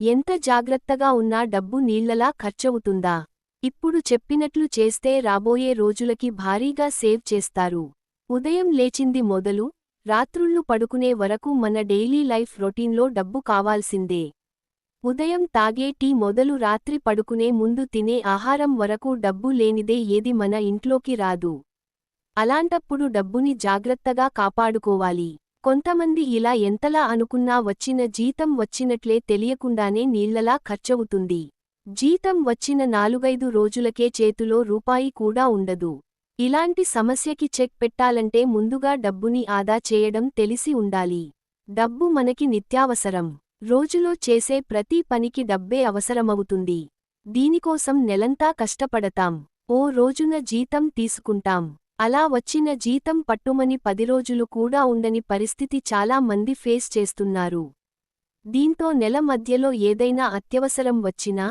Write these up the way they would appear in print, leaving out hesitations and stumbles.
ఎంత జాగ్రత్తగా ఉన్నా డబ్బు నీళ్లలా ఖర్చవుతుందా? ఇప్పుడు చెప్పినట్లు చేస్తే రాబోయే రోజులకి భారీగా సేవ్ చేస్తారు. ఉదయం లేచింది మొదలు, రాత్రుళ్ళు పడుకునే వరకు మన డైలీ లైఫ్ రొటీన్లో డబ్బు కావాల్సిందే. ఉదయం తాగే టీ మొదలు రాత్రి పడుకునే ముందు తినే ఆహారం వరకు డబ్బు లేనిదే ఏది మన ఇంట్లోకి రాదు. అలాంటప్పుడు డబ్బుని జాగ్రత్తగా కాపాడుకోవాలి. కొంతమంది ఇలా ఎంతలా అనుకున్నా వచ్చిన జీతం వచ్చినట్లే తెలియకుండానే నీళ్లలా ఖర్చవుతుంది. జీతం వచ్చిన 4-5 రోజులకే చేతిలో రూపాయి కూడా ఉండదు. ఇలాంటి సమస్యకి చెక్ పెట్టాలంటే ముందుగా డబ్బుని ఆదా చేయడం తెలిసి ఉండాలి. డబ్బు మనకి నిత్యావసరం. రోజులో చేసే ప్రతి పనికి డబ్బే అవసరమవుతుంది. దీనికోసం నెలంతా కష్టపడతాం. ఓ రోజున జీతం తీసుకుంటాం. అలా వచ్చిన జీతం పట్టుమని 10 రోజులు కూడా ఉండని పరిస్థితి చాలా మంది ఫేస్ చేస్తున్నారు. దీంతో నెల మధ్యలో ఏదైనా అత్యవసరం వచ్చినా,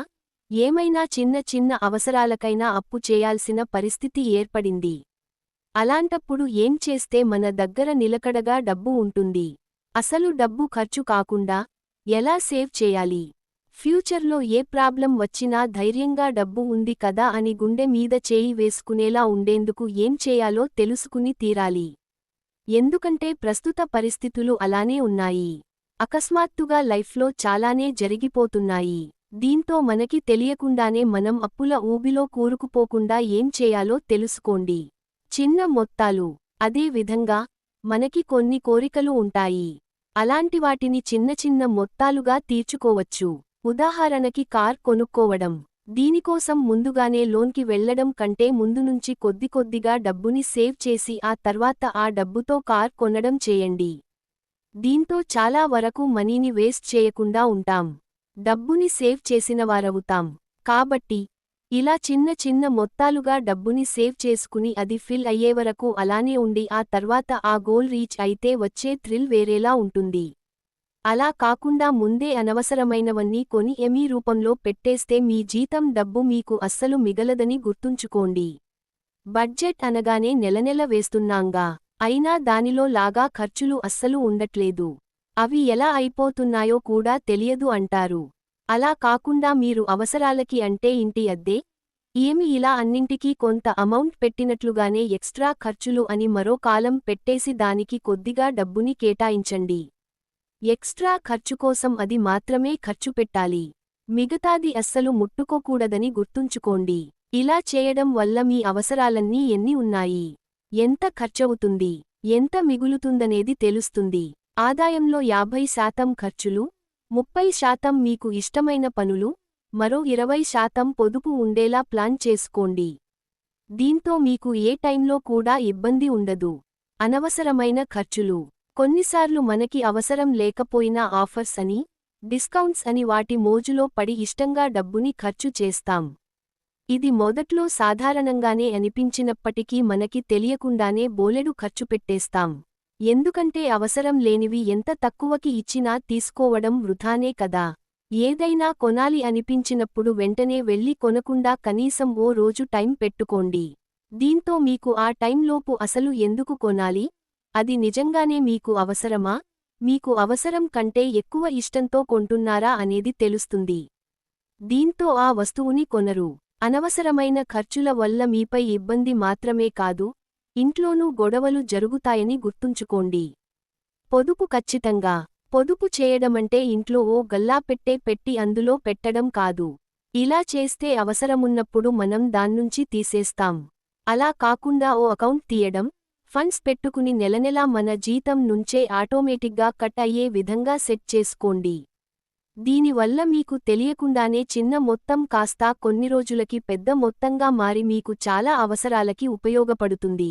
ఏమైనా చిన్న చిన్న అవసరాలకైనా అప్పు చేయాల్సిన పరిస్థితి ఏర్పడింది. అలాంటప్పుడు ఏం చేస్తే మన దగ్గర నిలకడగా డబ్బు ఉంటుంది? అసలు డబ్బు ఖర్చు కాకుండా ఎలా సేవ్ చేయాలి? ఫ్యూచర్లో ఏ ప్రాబ్లం వచ్చినా ధైర్యంగా డబ్బు ఉంది కదా అని గుండె మీద చేయి వేసుకునేలా ఉండేందుకు ఏం చేయాలో తెలుసుకుని తీరాలి. ఎందుకంటే ప్రస్తుత పరిస్థితులు అలానే ఉన్నాయి. అకస్మాత్తుగా లైఫ్లో చాలానే జరిగిపోతున్నాయి. దీంతో మనకి తెలియకుండానే మనం అప్పుల ఊబిలో కూరుకుపోకుండా ఏం చేయాలో తెలుసుకోండి. చిన్న మొత్తాలు. అదే విధంగా మనకి కొన్ని కోరికలు ఉంటాయి. అలాంటివాటిని చిన్న చిన్న మొత్తాలుగా తీర్చుకోవచ్చు. ఉదాహరణకి కార్ కొనుక్కోవడం. దీనికోసం ముందుగానే లోన్కి వెళ్లడం కంటే ముందునుంచి కొద్దిగా డబ్బుని సేవ్ చేసి ఆ తర్వాత ఆ డబ్బుతో కార్ కొనడం చేయండి. దీంతో చాలా వరకు మనీని వేస్ట్ చేయకుండా ఉంటాం. డబ్బుని సేవ్ చేసినవారవుతాం. కాబట్టి ఇలా చిన్న చిన్న మొత్తాలుగా డబ్బుని సేవ్ చేసుకుని అది ఫిల్ అయ్యేవరకు అలానే ఉండి ఆ తర్వాత ఆ గోల్ రీచ్ అయితే వచ్చే థ్రిల్ వేరేలా ఉంటుంది. అలా కాకుండా ముందే అనవసరమైనవన్నీ కొని ఎమీ రూపంలో పెట్టేస్తే మీ జీతం డబ్బు మీకు అస్సలు మిగలదని గుర్తుంచుకోండి. బడ్జెట్ అనగానే నెలనెల వేస్తున్నాంగా, అయినా దానిలో లాగా ఖర్చులు అస్సలు ఉండట్లేదు. అవి ఎలా అయిపోతున్నాయో కూడా తెలియదు అంటారు. అలా కాకుండా మీరు అవసరాలకి అంటే ఇంటి అద్దె, ఏమి ఇలా అన్నింటికీ కొంత అమౌంట్ పెట్టినట్లుగానే ఎక్స్ట్రా ఖర్చులు అని మరో కాలం పెట్టేసి దానికి కొద్దిగా డబ్బుని కేటాయించండి. ఎక్స్ట్రా ఖర్చుకోసం అది మాత్రమే ఖర్చు పెట్టాలి. మిగతాది అస్సలు ముట్టుకోకూడదని గుర్తుంచుకోండి. ఇలా చేయడం వల్ల మీ అవసరాలన్నీ ఎన్ని ఉన్నాయి, ఎంత ఖర్చవుతుంది, ఎంత మిగులుతుందనేది తెలుస్తుంది. ఆదాయంలో 50% ఖర్చులు, 30% మీకు ఇష్టమైన పనులు, మరో 20% పొదుపు ఉండేలా ప్లాన్ చేసుకోండి. దీంతో మీకు ఏ టైంలో కూడా ఇబ్బంది ఉండదు. అనవసరమైన ఖర్చులు. కొన్నిసార్లు మనకి అవసరం లేకపోయినా ఆఫర్స్ అని, డిస్కౌంట్స్ అని వాటి మోజులో పడి ఇష్టంగా డబ్బుని ఖర్చు చేస్తాం. ఇది మొదట్లో సాధారణంగానే అనిపించినప్పటికీ మనకి తెలియకుండానే బోలెడు ఖర్చు పెట్టేస్తాం. ఎందుకంటే అవసరం లేనివి ఎంత తక్కువకి ఇచ్చినా తీసుకోవడం వృథానే కదా. ఏదైనా కొనాలి అనిపించినప్పుడు వెంటనే వెళ్ళి కొనకుండా కనీసం ఓ రోజు టైం పెట్టుకోండి. దీంతో మీకు ఆ టైంలోపు అసలు ఎందుకు కొనాలి, అది నిజంగానే మీకు అవసరమా, మీకు అవసరం కంటే ఎక్కువ ఇష్టంతో కొంటున్నారా అనేది తెలుస్తుంది. దీంతో ఆ వస్తువుని కొనరు. అనవసరమైన ఖర్చుల వల్ల మీపై ఇబ్బంది మాత్రమే కాదు, ఇంట్లోనూ గొడవలు జరుగుతాయని గుర్తుంచుకోండి. పొదుపు ఖచ్చితంగా. పొదుపు చేయడమంటే ఇంట్లో ఓ గల్లాపెట్టే పెట్టి అందులో పెట్టడం కాదు. ఇలా చేస్తే అవసరమున్నప్పుడు మనం దాన్నుంచి తీసేస్తాం. అలా కాకుండా ఓ అకౌంట్ తీయడం, ఫండ్స్ పెట్టుకుని నెలనెలా మన జీతం నుంచే ఆటోమేటిక్గా కట్ అయ్యే విధంగా సెట్ చేసుకోండి. దీనివల్ల మీకు తెలియకుండానే చిన్న మొత్తం కాస్తా కొన్ని రోజులకి పెద్ద మొత్తంగా మారి మీకు చాలా అవసరాలకి ఉపయోగపడుతుంది.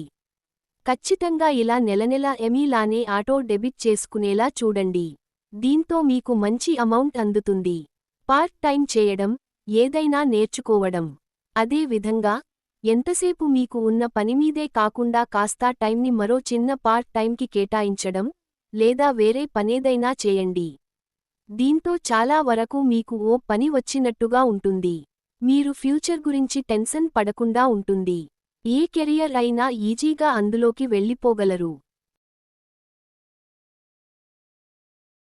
ఖచ్చితంగా ఇలా నెలనెలా ఎమీలానే ఆటో డెబిట్ చేసుకునేలా చూడండి. దీంతో మీకు మంచి అమౌంట్ అందుతుంది. పార్ట్ టైం చేయడం, ఏదైనా నేర్చుకోవడం. అదే విధంగా ఎంతసేపు మీకు ఉన్న పనిమీదే కాకుండా కాస్తా టైంని మరో చిన్న పార్ట్ టైంకి కేటాయించడం, లేదా వేరే పనేదైనా చేయండి. దీంతో చాలా వరకు మీకు ఓ పని వచ్చినట్టుగా ఉంటుంది. మీరు ఫ్యూచర్ గురించి టెన్షన్ పడకుండా ఉంటుంది. ఏ కెరియర్ అయినా ఈజీగా అందులోకి వెళ్ళిపోగలరు.